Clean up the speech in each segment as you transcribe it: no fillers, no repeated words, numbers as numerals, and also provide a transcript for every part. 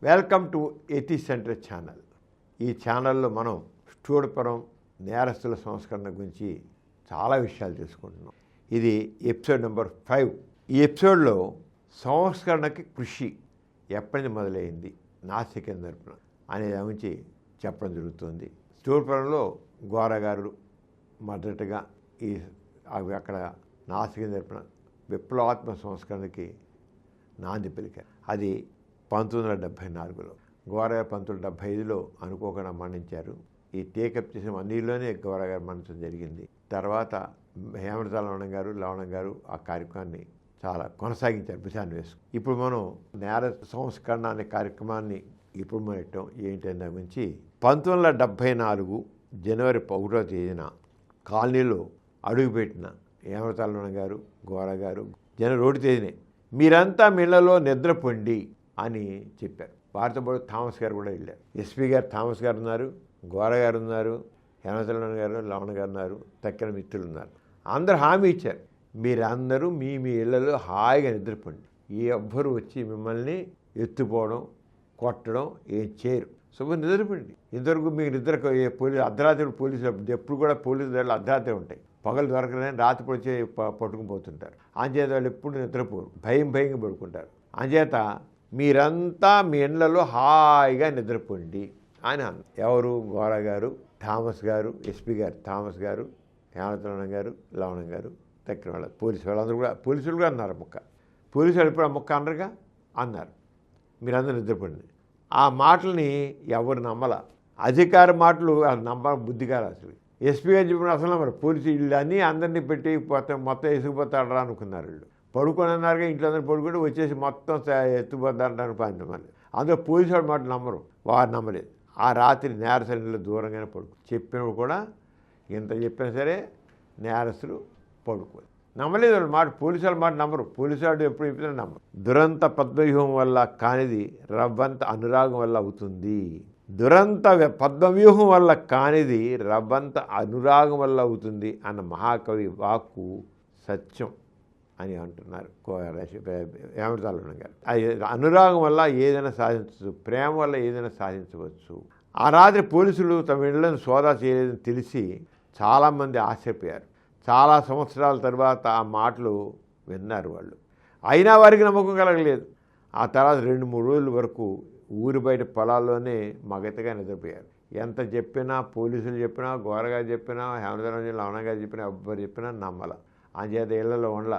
Welcome to ఎథి centre channel. ఈ ఛానల్లో మనం స్టూడియోపురం నేరస్తుల సంస్కరణ గురించి చాలా విషయాలు తెలుసుకుంటున్నాం. ఇది ఎపిసోడ్ నెంబర్ 5. ఈ ఎపిసోడ్లో సంస్కరణకి కృషి ఎప్పటి మొదలైంది నాసిక తరపున అనే దాని గురించి చెప్పడం జరుగుతుంది. స్టూడియోపురంలో గోరగారు మొదటగా అక్కడ నాసిక తరపున విప్లవాత్మక సంస్కరణకి నాంది పలికారు. అది 1974లో. గోరగారు 1975లో అనుకోకుండా మరణించారు. ఈ టేకప్ చేసిన 1 yearలోనే గోరగారు మరణించడం జరిగింది. తర్వాత హేమలత లవణం గారు ఆ కార్యక్రమాన్ని చాలా కొనసాగించారు భుజాన్ని వేసుకు. ఇప్పుడు మనం నేర సంస్కరణ అనే కార్యక్రమాన్ని ఇప్పుడు మొదలెట్టాం. ఏంటనే దాని గురించి 1974 జనవరి 1వ తేదీన కాలనీలో అడుగుపెట్టిన హేమలత గారు గోరగారు రోడ్డు తేదీనే మీరంతా మిళ్లలో నిద్రపొండి అని చెప్పారు. వారితో పాటు థామస్ గారు కూడా వెళ్ళారు. ఎస్పీ గారు థామస్ గారు ఉన్నారు, గోరగారు ఉన్నారు, హేమలత గారు, లవణ గారు ఉన్నారు, తక్కిన మిత్రులు ఉన్నారు. అందరూ హామీ ఇచ్చారు, మీరందరూ మీ ఇళ్లలో హాయిగా నిద్రపోండి, ఎవ్వరు వచ్చి మిమ్మల్ని ఎత్తుపోవడం కొట్టడం ఏం చేయరు, శుభ్రం నిద్రపోండి. ఇంతవరకు మీకు నిద్ర అర్ధరాత్రి పోలీసులు ఎప్పుడు కూడా పోలీసు దగ్గర అర్ధరాత్రి ఉంటాయి, పగలు దొరకలేని రాత్రి పొడిచి పట్టుకుని పోతుంటారు. అంచేత వాళ్ళు ఎప్పుడు నిద్రపోరు, భయంగా పడుకుంటారు. అంచేత మీరంతా మీ ఇళ్లలో హాయిగా నిద్రపోండి అని అన్నారు. ఎవరు? గోరగారు, థామస్ గారు, ఎస్పీ గారు థామస్ గారు, హేమలత గారు, లవణం గారు, తక్కిన వాళ్ళు పోలీసు వాళ్ళందరూ కూడా పోలీసులు కూడా అన్నారు. పోలీసు వాళ్ళు ఇప్పుడు ఆ ముక్క అనరుగా అన్నారు, మీరందరూ నిద్రపోండి. ఆ మాటల్ని ఎవరు నమ్మల. అధికార మాటలు నమ్మ బుద్ధి కాదు. అసలు ఎస్పీ గారు చెప్పిన అసలు నమ్మరు. పోలీసు ఇల్లు అన్నీ అందరినీ పెట్టి మొత్తం ఎసుకుపోతాడరా అనుకున్నారు. వీళ్ళు పడుకొని అన్నారుగా, ఇంట్లో అందరూ పడుకుంటే వచ్చేసి మొత్తం ఎత్తుపోతాడని మంది. అందులో పోలీసు వాడి మాట నమ్మరు, వారు నమ్మలేదు. ఆ రాత్రి నేరస్తులు దూరంగానే చెప్పినప్పుడు కూడా ఇంత చెప్పినా సరే నేరస్తులు పడుకోలేదు, నమ్మలేదు వాళ్ళ మాట. పోలీసు వాళ్ళ మాట నమ్మరు. పోలీసు వాడు ఎప్పుడు చెప్పినా నమ్మరు. దురంత పద్మవ్యూహం వల్ల కానిది రవ్వంత అనురాగం వల్ల అవుతుంది. దురంత పద్మవ్యూహం వల్ల కానిది రవ్వంత అనురాగం వల్ల అవుతుంది అన్న మహాకవి వాక్కు సత్యం అని అంటున్నారు హేమలత గారు. అనురాగం వల్ల ఏదైనా సాధించవచ్చు, ప్రేమ వల్ల ఏదైనా సాధించవచ్చు. ఆ రాత్రి పోలీసులు తమ ఇళ్లను సోదా చేయలేదని తెలిసి చాలామంది ఆశ్చర్యపోయారు. చాలా సంవత్సరాల తర్వాత ఆ మాటలు విన్నారు వాళ్ళు. అయినా వారికి నమ్మకం కలగలేదు. ఆ తర్వాత 2-3 రోజుల వరకు ఊరి బయట పొలాల్లోనే మగతగా నిద్రపోయారు. ఎంత చెప్పినా, పోలీసులు చెప్పినా, గోరగారు చెప్పినా, హేమలత లవణ గారు చెప్పినా, ఎవ్వరు చెప్పినా నమ్మల. అంచేత ఇళ్లలో ఉండల.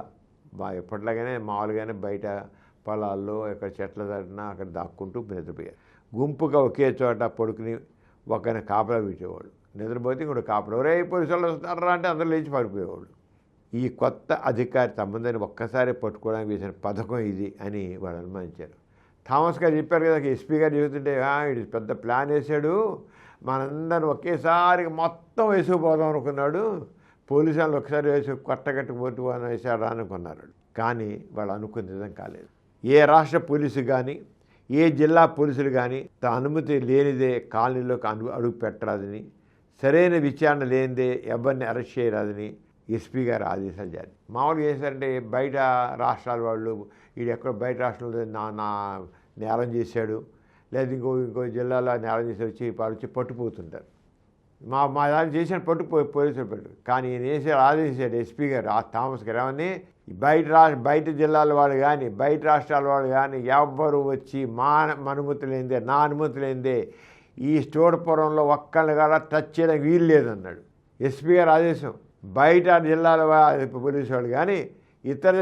ఎప్పటిలాగానే మామూలుగానే బయట పొలాల్లో ఎక్కడ చెట్ల దాటినా అక్కడ దాక్కుంటూ నిద్రపోయారు. గుంపుగా ఒకే చోట పడుకుని ఒకరిని కాపలా పెట్టేవాళ్ళు. నిద్రపోతే ఇంకోటి కాపలా, ఒరే పోలీసు వాళ్ళు వస్తారా అంటే అందరూ లేచి పడిపోయేవాళ్ళు. ఈ కొత్త అధికారి సంబంధాన్ని ఒక్కసారి పట్టుకోవడానికి వేసిన పథకం ఇది అని వాళ్ళు అనుమానించారు. థామస్ గారు చెప్పారు కదా, ఎస్పీ గారు చెబుతుంటే ఇది పెద్ద ప్లాన్ వేసాడు, మనందరూ ఒకేసారి మొత్తం వేసుకుపోదాం అనుకున్నాడు, పోలీసు వాళ్ళు ఒకసారి వేసి కొట్టగట్టు పోటీ వేసాడా అనుకున్నారు. కానీ వాళ్ళు అనుకున్న విధం కాలేదు. ఏ రాష్ట్ర పోలీసు కానీ ఏ జిల్లా పోలీసులు కానీ తన అనుమతి లేనిదే కాలనీలోకి అడుగు పెట్టరాదని, సరైన విచారణ లేనిదే ఎవరిని అరెస్ట్ చేయరాదని ఎస్పీ గారు ఆదేశాలు జారీ. మామూలుగా చేశారంటే బయట రాష్ట్రాల వాళ్ళు వీడు ఎక్కడ బయట రాష్ట్రంలో నా నేరం చేశాడు, లేదా ఇంకో జిల్లాలో నేరం చేసి వచ్చి పట్టుపోతుంటారు. మా దాన్ని చేసిన పోలీసులు పెట్టు. కానీ ఈయన వేసాడు, ఆదేశించాడు ఎస్పీ గారు ఆ థామస్ గారు ఏమని, బయట జిల్లాల వాళ్ళు కానీ బయట రాష్ట్రాల వాళ్ళు కానీ ఎవ్వరు వచ్చి అనుమతి లేనిదే, నా అనుమతి లేనిదే ఈ స్టూడియోపురంలో ఒక్కళ్ళు కూడా టచ్ చేయడానికి వీలు లేదన్నాడు ఎస్పీ గారు ఆదేశం. బయట జిల్లాల పోలీసు వాళ్ళు కానీ ఇతర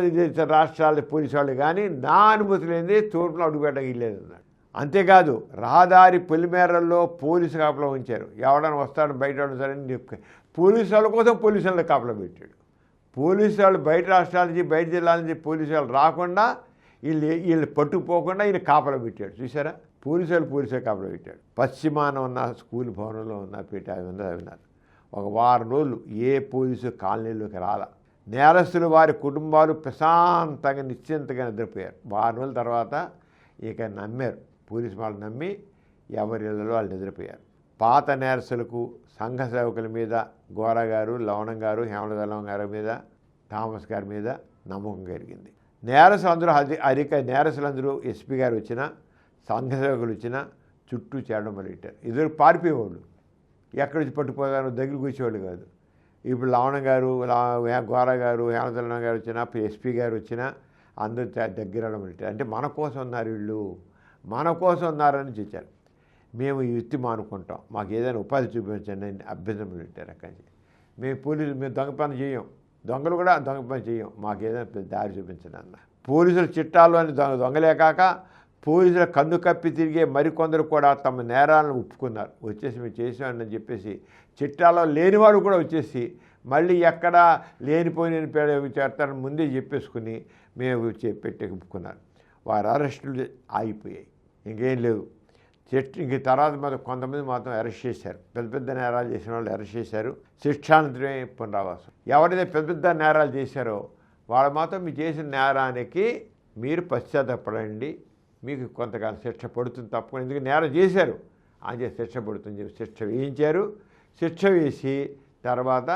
రాష్ట్రాల పోలీసు వాళ్ళు కానీ నా అనుమతి లేనిదే తూర్పులో అడుగుపెట్టడానికి వీలు లేదన్నాడు. అంతేకాదు రహదారి పొలిమేరల్లో పోలీసు కాపలా ఉంచారు. ఎవడన్నా వస్తాడు బయట సరే పోలీసు వాళ్ళ కోసం పోలీసు వాళ్ళని కాపలా పెట్టాడు. పోలీసు వాళ్ళు బయట రాష్ట్రాల నుంచి బయట జిల్లాల నుంచి పోలీసు వాళ్ళు రాకుండా వీళ్ళు పట్టుకుపోకుండా ఈయన కాపలా పెట్టాడు. చూసారా, పోలీసు వాళ్ళు కాపలా పెట్టాడు. పశ్చిమాన ఉన్న స్కూల్ భవనంలో ఉన్న విన్నారు. ఒక వారం రోజులు ఏ పోలీసు కాలనీలోకి రాల. నేరస్తులు వారి కుటుంబాలు ప్రశాంతంగా నిశ్చింతగా నిద్రపోయారు. వారం రోజుల తర్వాత ఇక నమ్మారు, పోలీసు వాళ్ళు నమ్మి ఎవరి ఇళ్లలో వాళ్ళు నిద్రపోయారు. పాత నేరస్తులకు, సంఘ సేవకుల మీద గోరగారు, లవణం గారు, హేమలత గారి మీద, థామస్ గారి మీద నమ్మకం కలిగింది. నేరస్తులందరూ నేరస్తులందరూ ఎస్పీ గారు వచ్చినా సంఘ సేవకులు వచ్చినా చుట్టూ చేరడం మొదలెట్టారు. ఎదురు పారిపోయేవాళ్ళు, ఎక్కడి నుంచి పట్టుకుపోతారు, దగ్గర కూర్చోవాళ్ళు కాదు. ఇప్పుడు లవణ గారు, గోర గారు, హేమచంద్ర గారు వచ్చినా, ఎస్పీ గారు వచ్చినా అందరూ దగ్గర మొదలెట్టారు. అంటే మన కోసం ఉన్నారు వీళ్ళు, మన కోసం ఉన్నారని చూచారు. మేము ఈ వృత్తి మానుకుంటాం, మాకు ఏదైనా ఉపాధి చూపించండి అని అభ్యర్థన పెట్టారు. అక్కడి నుంచి మేము పోలీసులు, మేము దొంగ పని చేయం, దొంగలు కూడా దొంగ పని చేయం, మాకు ఏదైనా దారి చూపించండి అన్న. పోలీసుల చిట్టాలు అని దొంగలే కాక పోలీసుల కన్ను కప్పి తిరిగే మరికొందరు కూడా తమ నేరాలను ఒప్పుకున్నారు. వచ్చేసి మేము చేసామని చెప్పేసి చిట్టాలో లేనివాడు కూడా వచ్చేసి మళ్ళీ ఎక్కడ లేనిపోయిన చేస్తారని ముందే చెప్పేసుకుని మేము పెట్టి ఒప్పుకున్నారు. వారి అరెస్టులు ఆగిపోయాయి, ఇంకేం లేవు. ఇంక తర్వాత మాత్రం కొంతమంది మాత్రం అరెస్ట్ చేశారు. పెద్ద పెద్ద నేరాలు చేసిన వాళ్ళు అరెస్ట్ చేశారు. శిక్షానంతరమే పునరావాసం. ఎవరైతే పెద్ద పెద్ద నేరాలు చేశారో వాళ్ళు మాత్రం మీరు చేసిన నేరానికి మీరు పశ్చాత్తపడండి, మీకు కొంతకాలం శిక్ష పడుతుంది తప్పకుండా. ఎందుకు నేరం చేశారు అని శిక్ష పడుతుంది చెప్పి శిక్ష వేయించారు. శిక్ష వేసి తర్వాత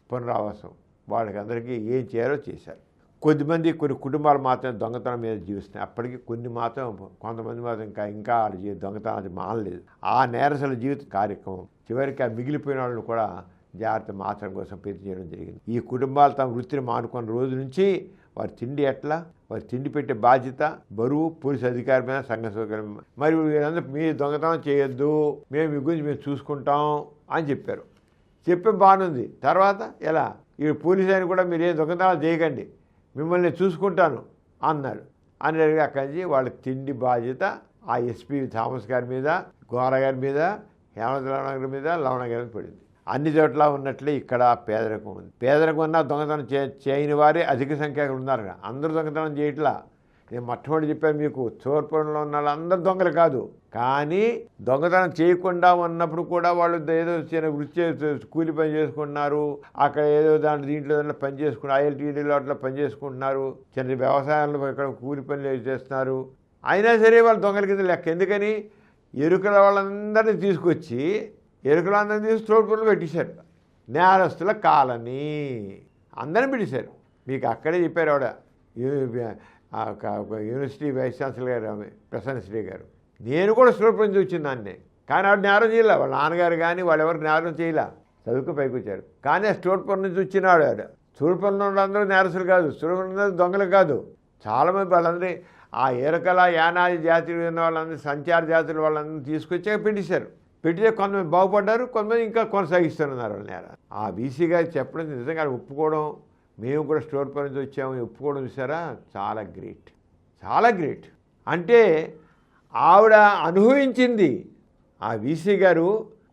పునరావాసం వాళ్ళకి అందరికీ ఏం చేయాలో చేశారు. కొన్ని కుటుంబాలు మాత్రం దొంగతనం మీద జీవిస్తున్నాయి. అప్పటికి కొంతమంది మాత్రం ఇంకా దొంగతనాలు మానలేదు. ఆ నేరస్తుల జీవిత కార్యక్రమం చివరికి ఆ మిగిలిపోయిన వాళ్ళని కూడా జాగ్రత్త మార్చడం కోసం ప్రయత్నం చేయడం జరిగింది. ఈ కుటుంబాలు తమ వృత్తిని మానుకున్న రోజు నుంచి వారి తిండి ఎట్లా, వారి తిండి పెట్టే బాధ్యత, బరువు పోలీసు అధికారి మీద, సంఘ సౌకర్యం. మరి వీళ్ళందరూ మీరు దొంగతనం చేయొద్దు, మేము మీ గురించి మేము చూసుకుంటాం అని చెప్పారు. చెప్పే బాగుంది. తర్వాత ఎలా ఈ పోలీసు ఆయన కూడా మీరు ఏం దొంగతనాలు చేయకండి, మిమ్మల్ని చూసుకుంటాను అన్నాడు. అని అక్కడి నుంచి వాళ్ళకి తిండి బాధ్యత ఆ ఎస్పీ థామస్ గారి మీద, గోర గారి మీద, హేమచంద్ర గారి మీద, లవణ గారి మీద పడింది. అన్ని చోట్ల ఉన్నట్లే ఇక్కడ పేదరికం ఉంది. పేదరికం ఉన్నా దొంగతనం చేయని వారే అధిక సంఖ్యలో ఉన్నారు. అందరూ దొంగతనం చేయట్లా. నేను మొట్టమొదటి చెప్పాను మీకు, తూర్పులో ఉన్న వాళ్ళందరూ దొంగలు కాదు, కానీ దొంగతనం చేయకుండా ఉన్నప్పుడు కూడా వాళ్ళు ఏదో చిన్న వృత్తి కూలి పని చేసుకుంటున్నారు, అక్కడ ఏదో దీంట్లో పని చేసుకుంటారు, ఐఎల్టీడీలో అట్లా పని చేసుకుంటున్నారు, చిన్న వ్యవసాయంలో ఇక్కడ కూలి పనులు చేస్తున్నారు. అయినా సరే వాళ్ళు దొంగల కింద లెక్క. ఎందుకని ఎరుకల వాళ్ళందరినీ తీసుకొచ్చి తోడుపనులు పెట్టేశారు. నేరస్తుల కాలనీ అందరిని పెట్టేశారు. మీకు అక్కడే చెప్పారు ఆవిడ, యూనివర్సిటీ వైస్ ఛాన్సలర్ గారు, ఆమె ప్రసన్నశ్రీ గారు. నేను కూడా తోడుపని చూసింది దాన్ని, కానీ ఆవిడ నేరం చేయలే. వాళ్ళ నాన్నగారు కానీ వాళ్ళు ఎవరికి నేరం చేయలే, చదువుకు పైకి వచ్చారు. కానీ ఆ తోడుపని నుంచి వచ్చినాడు ఆవిడ. తోడుపనులు వాళ్ళందరూ నేరస్తులు కాదు, తోడుపనులు దొంగలు కాదు. చాలామంది వాళ్ళందరి ఆ ఎరకల యానాది జాతులు ఉన్న వాళ్ళందరూ, సంచార జాతులు వాళ్ళందరూ తీసుకొచ్చాక పెట్టేశారు. పెట్టితే కొంతమంది బాగుపడ్డారు, కొంతమంది ఇంకా కొనసాగిస్తున్నారు వాళ్ళ నేర. ఆ బీసీ గారు చెప్పడం నిజంగా ఒప్పుకోవడం, మేము కూడా స్టోర్ పని నుంచి వచ్చాము ఒప్పుకోవడం చూసారా, చాలా గ్రేట్, చాలా గ్రేట్. అంటే ఆవిడ అనుభవించింది. ఆ బీసీ గారు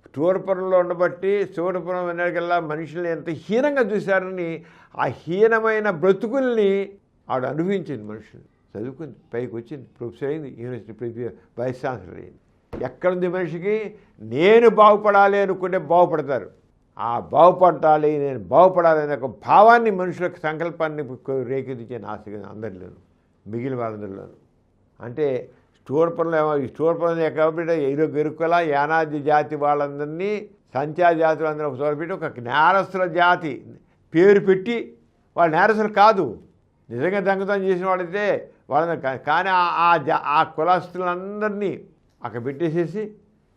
స్టోర్పురంలో ఉండబట్టి స్టోర్పురం వెనకల్లా మనుషుల్ని ఎంత హీనంగా చూశారని ఆ హీనమైన బ్రతుకుల్ని ఆవిడ అనుభవించింది. మనుషులు చదువుకుంది, పైకి వచ్చింది, ప్రొఫెసర్ అయింది, యూనివర్సిటీ వైస్ ఛాన్సలర్ అయింది. ఎక్కడుంది మనిషికి నేను బాగుపడాలి అనుకుంటే బాగుపడతారు. ఆ బాగుపడాలి, నేను బాగుపడాలి అనే ఒక భావాన్ని, మనుషులకు సంకల్పాన్ని రేకెత్తించే ఆశగా అందరిలోను, మిగిలిన వాళ్ళందరిలోను. అంటే స్టోర్ పనులు కాబట్టి ఎరుకల యానాది జాతి వాళ్ళందరినీ, సంచార జాతులు అందరూ ఒక చోట పెట్టి ఒక నేరస్తుల జాతి పేరు పెట్టి, వాళ్ళు నేరస్తులు కాదు, నిజంగా దొంగతనం చేసిన వాళ్ళైతే వాళ్ళని, కానీ ఆ కులస్తులందరినీ అక్కడ పెట్టేసేసి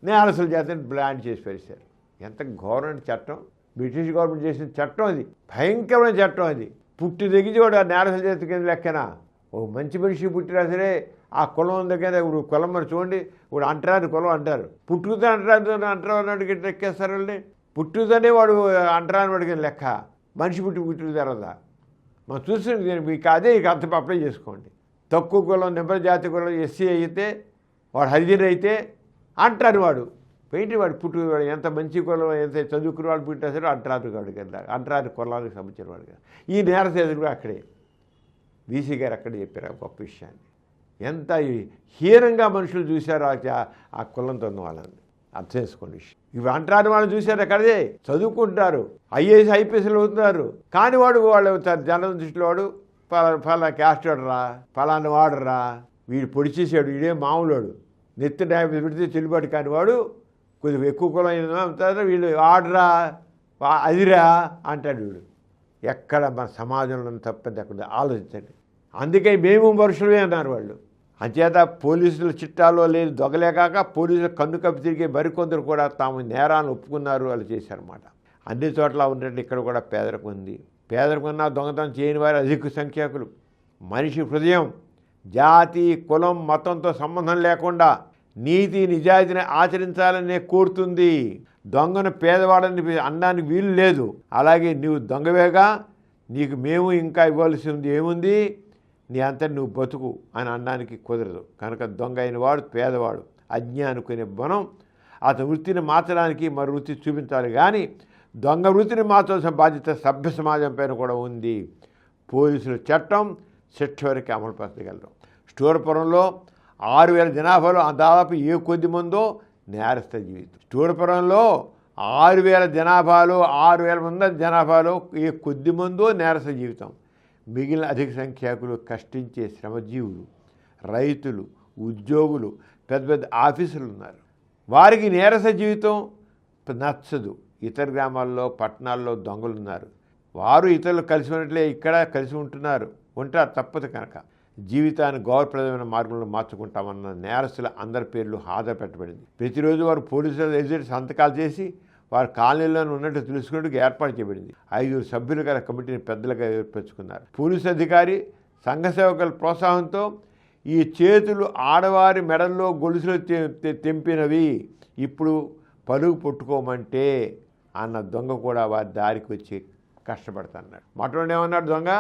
నేరస్తుల జాతిని బ్లాండ్ చేసి పరిచారు. ఎంత గవర్నమెంట్ చట్టం, బ్రిటిష్ గవర్నమెంట్ చేసిన చట్టం అది, భయంకరమైన చట్టం అది. పుట్టి తెగించి వాడు ఆ నేరస్తుల జాతి కింద లెక్కన. ఓ మంచి మనిషి పుట్టినా సరే ఆ కులం దగ్గర, ఇప్పుడు కులం మరి చూడండి, ఇప్పుడు అంటరాని కులం అంటారు, పుట్టుకుతో అంటరాని లెక్కేస్తారు వాళ్ళని. పుట్టుకతోనే వాడు అంటరాని వాడికి లెక్క, మనిషి పుట్టుకు తర్వాత మనం చూసి మీకు అదే అర్థం అప్లై చేసుకోండి. తక్కువ కులం, నిబ్బర జాతి కులం, ఎస్సీ అయితే వాడు హరిజన్ అయితే అంటారు, వాడు పెయింటి వాడు పుట్టువాడు ఎంత మంచి కులం, ఎంత చదువుకున్న వాడు పుట్టినా సరే అంటరారు వాడు కదా, అంటరారు కులానికి సంబంధించిన వాడు కదా. ఈ నేరసేతులు అక్కడే బీసీ గారు అక్కడే చెప్పారు గొప్ప విషయాన్ని. ఎంత హీనంగా మనుషులు చూశారు ఆ కులంతో ఉన్న వాళ్ళని అర్థం చేసుకోండి విషయం. ఇవి అంటరాని వాళ్ళు చూశారు అక్కడే, చదువుకుంటారు, ఐఏఎస్ ఐపీఎస్లు అవుతున్నారు, కానీ వాళ్ళు జనం దృష్టిలో వాడు ఫలానా క్యాస్ట్ వాడరా, ఫలానా వాడరా, వీడు పొడి చేసాడు, వీడే మామూలుడు, నెత్తి డ్యామేజ్ పెడితే చెల్లుబాటు కాని వాడు, కొద్దిగా ఎక్కువ కులం అయిన వీళ్ళు ఆడరా అదిరా అంటాడు వీడు. ఎక్కడ మన సమాజంలో తప్పని అక్కడ ఆలోచించండి. అందుకే మేము మనుషులమే అన్నారు వాళ్ళు. అంచేత పోలీసుల చిట్టాలో లేదు దొంగలే కాక పోలీసులు కన్ను కప్పి తిరిగే మరికొందరు కూడా తాము నేరాలను ఒప్పుకున్నారు వాళ్ళు చేశారన్నమాట. అన్ని చోట్ల ఉన్నట్టు ఇక్కడ కూడా పేదరికం ఉంది. పేదరికం ఉన్న దొంగతనం చేయని వారు అధిక సంఖ్యాకులు. మనిషి హృదయం జాతి కులం మతంతో సంబంధం లేకుండా నీతి నిజాయితీని ఆచరించాలని కోరుతుంది. దొంగను పేదవాడని అనడానికి వీలు లేదు. అలాగే నీవు దొంగవేగా, నీకు మేము ఇంకా ఇవ్వాల్సి ఉంది ఏముంది, నీ అంతటి నువ్వు బతుకు అని అనడానికి కుదరదు. కనుక దొంగ అయిన వాడు పేదవాడు అజ్ఞానుకునే మనం అతని వృత్తిని మార్చడానికి మరో వృత్తి చూపించాలి. కానీ దొంగ వృత్తిని మార్చాల్సిన బాధ్యత సభ్య సమాజం పైన కూడా ఉంది. పోలీసుల చట్టం శిక్ష వరకు అమలు పరచగలరు. స్టూర్పురంలో 6,000 జనాభాలో దాదాపు ఏ కొద్ది మందో నేరస్థ జీవితం. స్టూర్పురంలో 6,000 జనాభాలో 6,000 మంది జనాభాలో ఏ కొద్ది మందో నేరస్థ జీవితం. మిగిలిన అధిక సంఖ్యాకులు కష్టించే శ్రమజీవులు, రైతులు, ఉద్యోగులు, పెద్ద పెద్ద ఆఫీసులు ఉన్నారు. వారికి నేరస్థ జీవితం నచ్చదు. ఇతర గ్రామాల్లో పట్టణాల్లో దొంగలు ఉన్నారు. వారు ఇతరులు కలిసి ఉన్నట్లే ఇక్కడ కలిసి ఉంటారు తప్పదు. కనుక జీవితాన్ని గౌరవప్రదమైన మార్గంలో మార్చుకుంటామన్న నేరస్తుల అందరి పేర్లు హాజరు పెట్టబడింది. ప్రతిరోజు వారు పోలీసులు ఎదుటి సంతకాలు చేసి వారు కాలనీలోనే ఉన్నట్టు తెలుసుకునేందుకు ఏర్పాటు చేయబడింది. 5 సభ్యులు గల కమిటీని పెద్దలుగా ఏర్పరచుకున్నారు. పోలీసు అధికారి సంఘ సేవకుల ప్రోత్సాహంతో ఈ చేతులు ఆడవారి మెడల్లో గొలుసులు తెంపినవి ఇప్పుడు పలుగు పుట్టుకోమంటే అన్న దొంగ కూడా వారి దారికి వచ్చి కష్టపడుతున్నాడు. మటోడు ఏమన్నాడు దొంగ,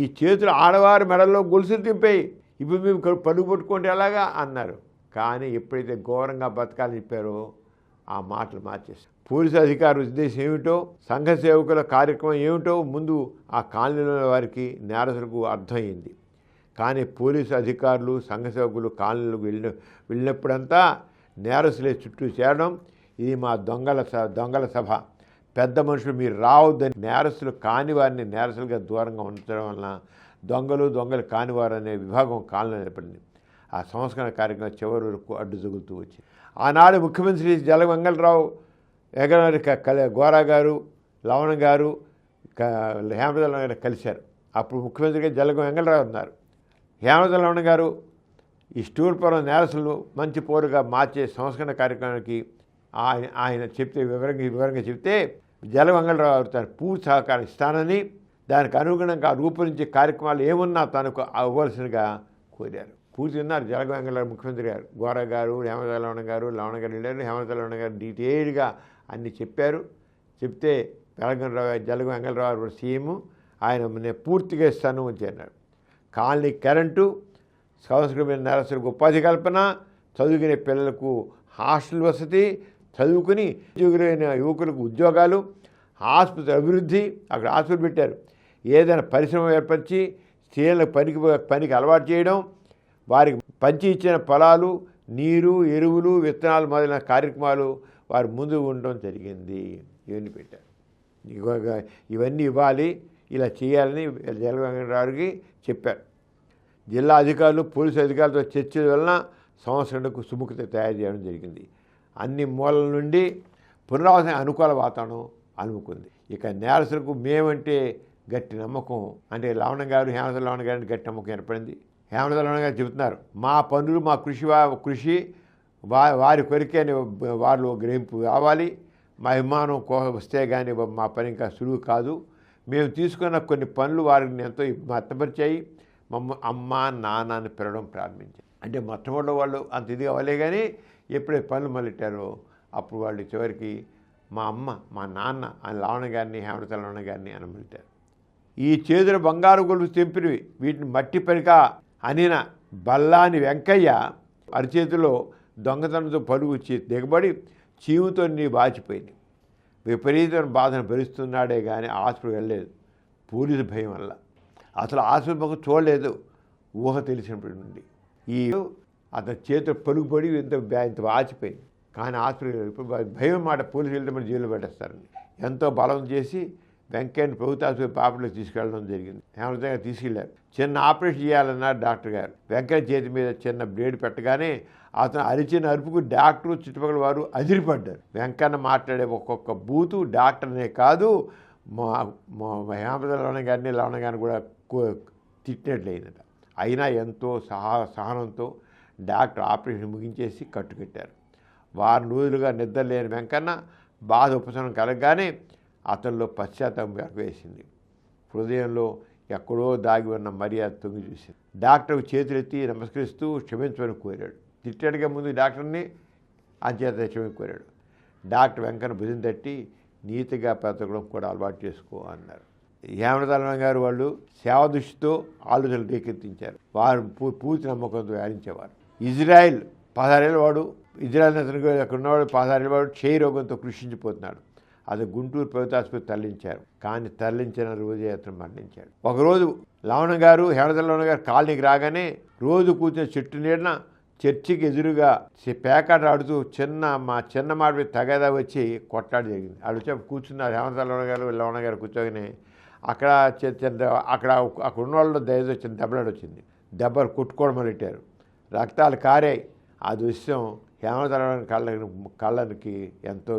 ఈ చేతులు ఆడవారి మెడల్లో గొలుసులు తెంపాయి, ఇప్పుడు మేము పలుగు పుట్టుకుంటే ఎలాగా అన్నారు. కానీ ఎప్పుడైతే ఘోరంగా బతకాలని చెప్పారో ఆ మాటలు మార్చేశారు. పోలీసు అధికారి ఉద్దేశం ఏమిటో, సంఘ సేవకుల కార్యక్రమం ఏమిటో ముందు ఆ కాలనీలో వారికి నేరస్తులకు అర్థమైంది. కానీ పోలీసు అధికారులు సంఘ సేవకులు కాలనీలకు వెళ్ళినప్పుడంతా నేరస్తులే చుట్టూ చేరడం, ఇది మా దొంగల సభ, పెద్ద మనుషులు మీరు రావద్దని నేరస్తులు కాని వారిని నేరస్తులుగా దూరంగా ఉంచడం వలన దొంగలు కానివారు అనే విభాగం కాలనీలో ఏర్పడింది. ఆ సంస్కరణ కార్యక్రమం చివరి వరకు అడ్డు జరుగుతూ వచ్చింది. ఆనాడు ముఖ్యమంత్రి జల వెంగళరావు గోరా గారు, లవణ గారు, హేమదల గారు కలిశారు. అప్పుడు ముఖ్యమంత్రిగా జల వెంగళరావు ఉన్నారు. హేమదల లవణ గారు ఈ స్టూర్పురం నేరస్తులు మంచి పోరుగా మార్చే సంస్కరణ కార్యక్రమానికి ఆయన చెప్తే వివరంగా చెప్తే జల వెంగళరావు తన పూర్తి సహకారం ఇస్తానని, దానికి అనుగుణంగా రూపొందించే కార్యక్రమాలు ఏమున్నా తనకు అవ్వాల్సినగా కోరారు. పూర్తి ఉన్నారు జల వెంగళరావు ముఖ్యమంత్రి గారు. గోరా గారు, హేమదల లవణ గారు వెళ్ళారు. హేమదల లవణ గారు డీటెయిల్గా అన్నీ చెప్పారు. చెప్తే జల వెంగళరావు సీఎం ఆయన నేను పూర్తిగా ఇస్తాను అని అన్నాడు. కాలనీ కరెంటు, సంస్కృతమైన నేరస్తులకు ఉపాధి కల్పన, చదువుకునే పిల్లలకు హాస్టల్ వసతి, చదువుకుని ఉద్యోగులైన యువకులకు ఉద్యోగాలు, ఆసుపత్రి అభివృద్ధి, అక్కడ ఆసుపత్రి పెట్టారు. ఏదైనా పరిశ్రమ ఏర్పరిచి స్త్రీలకు పనికి అలవాటు చేయడం, వారికి పంచి ఇచ్చిన పొలాలు, నీరు, ఎరువులు, విత్తనాలు మొదలైన కార్యక్రమాలు వారు ముందు ఉండడం జరిగింది. ఇవన్నీ పెట్టారు. ఇవన్నీ ఇవ్వాలి, ఇలా చేయాలని జల వెంకటరావుకి చెప్పారు. జిల్లా అధికారులు పోలీసు అధికారులతో చర్చల వలన సంవత్సరానికి సుముఖత తయారు చేయడం జరిగింది. అన్ని మూలల నుండి పునరావాసం అనుకూల వాతావరణం అనుకుంది. ఇక నేరస్తులకు మేమంటే గట్టి నమ్మకం, అంటే లవణ గారు హేమదల లవణ గారిని గట్టి నమ్మకం ఏర్పడింది. హేమదల లవణ గారు చెబుతున్నారు, మా పనులు మా కృషి వారి కొరికే వాళ్ళు గ్రహింపు రావాలి, మా అభిమానం వస్తే కానీ మా పని ఇంకా సులువు కాదు. మేము తీసుకున్న కొన్ని పనులు వారిని ఎంతో మత్తపరిచాయి, అమ్మ నాన్న అని పిలవడం ప్రారంభించారు. అంటే మొట్టమొదటి వాళ్ళు అంత ఇది అవ్వలే, కానీ ఎప్పుడైతే పనులు మొదలెట్టారో అప్పుడు వాళ్ళు చివరికి మా అమ్మ మా నాన్న అని లవణ గారిని హేమదల లవణ గారిని అని మొదలెట్టారు. ఈ చేతుల బంగారు గొలుసు తెంపినవి వీటిని మట్టి పరిక అనిన బల్లాని వెంకయ్య అరిచేతిలో దొంగతనంతో పరుగు దిగబడి చీవుతో వాచిపోయింది. విపరీతమైన బాధను భరిస్తున్నాడే కానీ ఆసుపత్రికి వెళ్ళలేదు. పోలీసు భయం వల్ల అసలు ఆసుపత్రి చూడలేదు. ఊహ తెలిసినప్పటి నుండి ఈ అతని చేతులు పరుగుపడి ఇంత వాచిపోయింది. కానీ ఆసుపత్రి ఇప్పుడు భయం మాట, పోలీసులు వెళ్తే మరి జైలు పెట్టేస్తారని ఎంతో బలం చేసి వెంకయ్యని ప్రభుత్వ ఆసుపత్రి పాపలోకి తీసుకెళ్ళడం జరిగింది. హేమదల తీసుకెళ్లారు. చిన్న ఆపరేషన్ చేయాలన్నారు డాక్టర్ గారు. వెంకయ్య చేతి మీద చిన్న బ్లేడ్ పెట్టగానే అతను అరిచిన అరుపుకు డాక్టరు చుట్టుపక్కల వారు అదిరిపడ్డారు. వెంకన్న మాట్లాడే ఒక్కొక్క బూతు డాక్టర్నే కాదు హేమదల లవణ గారిని కూడా తిట్టినట్లయిందట. అయినా ఎంతో సహనంతో డాక్టర్ ఆపరేషన్ ముగించేసి కట్టుకట్టారు. వారం రోజులుగా నిద్ర లేని వెంకన్న బాధ ఉపశమనం కలగగానే అతనిలో పశ్చాత్తాపం వేసింది. హృదయంలో ఎక్కడో దాగి ఉన్న మర్యాద తొంగి చూసింది. డాక్టర్కు చేతులెత్తి నమస్కరిస్తూ క్షమించమని కోరాడు. తిట్టడిగా ముందు డాక్టర్ని అంచేత క్షమించి కోరాడు. డాక్టర్ వెంకన్న భుజం తట్టి నీతిగా బ్రతకడం కూడా అలవాటు చేసుకో అన్నారు. హేమలతల గారు వాళ్ళు సేవ దృష్టితో ఆలోచనలు రేకెత్తించారు. వారు పూర్తి నమ్మకంతో వ్యవహరించేవారు. ఇజ్రాయెల్ 16 ఏళ్ళ వాడు, ఇజ్రాయెల్ అక్కడ ఉన్నవాడు 16 ఏళ్ళ వాడు క్షయ రోగంతో కృషించిపోతున్నాడు. అది గుంటూరు ప్రభుత్వ ఆసుపత్రి తరలించారు. కానీ తరలించిన రోజే అతను మరణించాడు. ఒకరోజు లవణ గారు హేమలతల లవణ గారు కాలనీకి రాగానే రోజు కూర్చున్న చెట్టు నీడన చర్చికి ఎదురుగా పేకాట ఆడుతూ మా చిన్న మాట మీద తగదా వచ్చి కొట్లాడి జరిగింది. ఆడు వచ్చి కూర్చున్నారు. హేమలతల లవణ గారు కూర్చోగానే అక్కడ ఉన్న వాళ్ళు దయచేసి వచ్చిన దెబ్బలాడు వచ్చింది. దెబ్బలు కొట్టుకోవడం మొదలెట్టారు. రక్తాలు కారాయి. ఆ దృశ్యం హేమలతల కళ్ళకి ఎంతో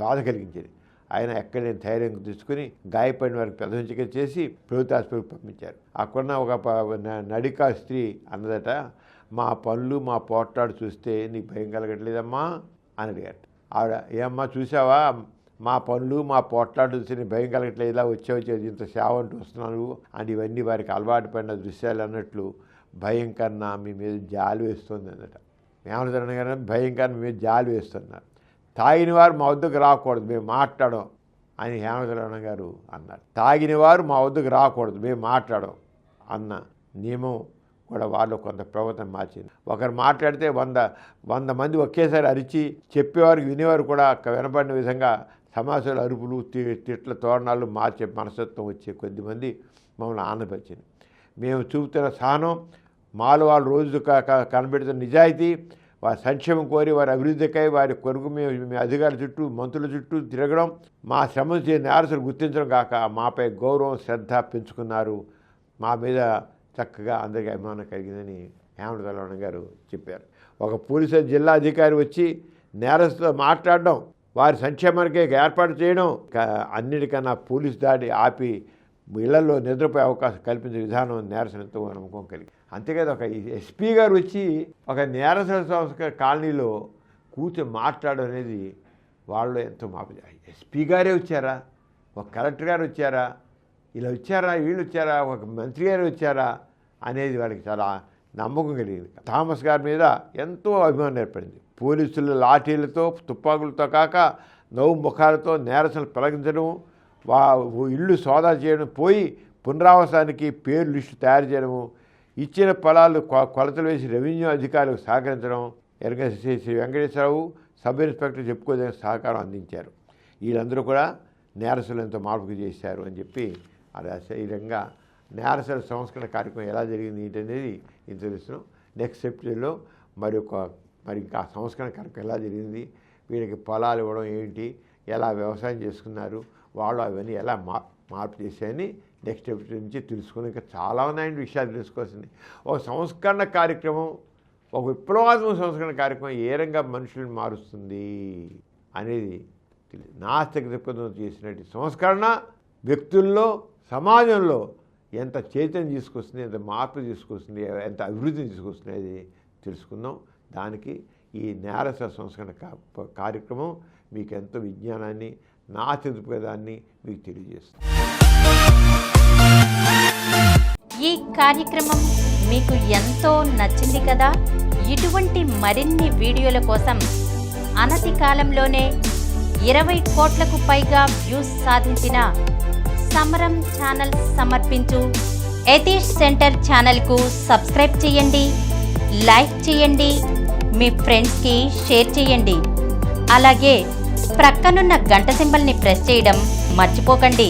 బాధ కలిగించేది. ఆయన ఎక్కడైనా ధైర్యం తీసుకుని గాయపడిన వారికి పెద్ద చికిత్స చేసి ప్రభుత్వ ఆసుపత్రికి పంపించారు. అక్కడున్న ఒక నడికా స్త్రీ అన్నదట, మా పనులు మా పోట్లాడు చూస్తే నీకు భయం కలగట్లేదమ్మా అని అడిగారు. ఆవిడ, ఏమ్మా చూసావా మా పనులు మా పోట్లాడు చూస్తే నీ భయం కలగట్లేదు, ఇలా వచ్చేది ఇంత సేవ అంటూ వస్తున్నాను అని ఇవన్నీ వారికి అలవాటు పడిన దృశ్యాలు అన్నట్లు భయం కన్నా మీ మీద జాలి వేస్తుంది అన్నట. హేమలతల గారు భయం కన్నా మీ మీద జాలి వేస్తున్నారు. తాగిన వారు మా వద్దకు రాకూడదు, మేము మాట్లాడం అని హేమలతల గారు అన్నారు. తాగిన వారు మా వద్దకు రాకూడదు, మేము మాట్లాడం అన్న నియమం కూడా వాళ్ళు కొంత ప్రవర్తన మార్చింది. ఒకరు మాట్లాడితే 100 మంది ఒకేసారి అరిచి చెప్పేవారికి వినేవారు కూడా వినపడిన విధంగా సమాసాలు అరుపులు తిట్ల తోరణాలు మార్చే మనస్తత్వం వచ్చే కొద్దిమంది మమ్మల్ని ఆనందపరిచింది. మేము చూపుతున్న సహనం, మాలో వాళ్ళు రోజు కనబెడుతున్న నిజాయితీ, వారి సంక్షేమం కోరి వారి అభివృద్ధికై వారి కొరకు మేము అధికారుల చుట్టూ మంత్రుల చుట్టూ తిరగడం, మా శ్రమ చేసిన నేరస్తులు గుర్తించడం కాక మాపై గౌరవం శ్రద్ధ పెంచుకున్నారు. మా మీద చక్కగా అందరికీ అభిమానం కలిగిందని హేమలతల గారు చెప్పారు. ఒక పోలీసు జిల్లా అధికారి వచ్చి నేరస్తులతో మాట్లాడడం, వారి సంక్షేమానికి ఏర్పాటు చేయడం, అన్నిటికన్నా పోలీసు దాడి ఆపి ఇళ్లలో నిద్రపోయే అవకాశం కల్పించే విధానం నేరస్తులు ఎంతో నమ్మకం కలిగి. అంతేకాదు ఒక ఎస్పీ గారు వచ్చి ఒక నేరస్తుల సంస్కరణ కాలనీలో కూర్చొని మాట్లాడడం అనేది వాళ్ళు ఎంతో ఎస్పీ గారే వచ్చారా, ఒక కలెక్టర్ గారు వచ్చారా, ఇలా వచ్చారా, వీళ్ళు వచ్చారా, ఒక మంత్రి గారు వచ్చారా అనేది వాళ్ళకి చాలా నమ్మకం కలిగింది. థామస్ గారి మీద ఎంతో అభిమానం ఏర్పడింది. పోలీసులు లాఠీలతో తుపాకులతో కాక నవ్వు ముఖాలతో నేరస్తులు తొలగించడం, ఇళ్ళు సోదా చేయడం, పోయి పునరావాసానికి పేరు లిస్టు తయారు చేయడము, ఇచ్చిన పొలాలు కొలతలు వేసి రెవెన్యూ అధికారులకు సహకరించడం, శ్రీ వెంకటేశ్వరరావు సబ్ ఇన్స్పెక్టర్ చెప్పుకోదగిన సహకారం అందించారు. వీళ్ళందరూ కూడా నేరస్తులు ఎంతో మార్పుకు చేశారు అని చెప్పి ఈ విధంగా నేరస్తుల సంస్కరణ కార్యక్రమం ఎలా జరిగింది ఏంటనేది ఇది తెలుస్తున్నాం. నెక్స్ట్ ఎపిసోడ్లో మరి ఇంకా సంస్కరణ కార్యక్రమం ఎలా జరిగింది, వీళ్ళకి పొలాలు ఇవ్వడం ఏంటి, ఎలా వ్యవసాయం చేసుకున్నారు, వాళ్ళు అవన్నీ ఎలా మార్పు చేశాయని నెక్స్ట్ ఎపిసోడ్ నుంచి తెలుసుకుని ఇంకా చాలా ఉన్నాయండి విషయాలు తెలుసుకోవాల్సింది. ఒక సంస్కరణ కార్యక్రమం, ఒక విప్లవాత్మక సంస్కరణ కార్యక్రమం ఏ రంగా మనుషులను మారుస్తుంది అనేది తెలియదు. నాస్తిక దృక్పథం చేసినట్టు సంస్కరణ వ్యక్తుల్లో సమాజంలో ఎంత చైతన్యం తీసుకొస్తుంది, ఎంత మార్పు తీసుకొస్తుంది, ఎంత అభివృద్ధిని తీసుకొస్తుంది అనేది తెలుసుకుందాం. దానికి ఈ నేరస్తుల సంస్కరణ కార్యక్రమం మీకు ఎంతో విజ్ఞానాన్ని, నాస్తిక దృక్పథాన్ని మీకు తెలియజేస్తుంది. ఈ కార్యక్రమం మీకు ఎంతో నచ్చింది కదా. ఇటువంటి మరిన్ని వీడియోల కోసం అనతి కాలంలోనే 20 కోట్లకు పైగా వ్యూస్ సాధించిన సమరం ఛానల్ సమర్పించు యతీష్ సెంటర్ ఛానల్కు సబ్స్క్రైబ్ చేయండి, లైక్ చేయండి, మీ ఫ్రెండ్స్కి షేర్ చేయండి. అలాగే ప్రక్కనున్న గంట సింబల్ని ప్రెస్ చేయడం మర్చిపోకండి.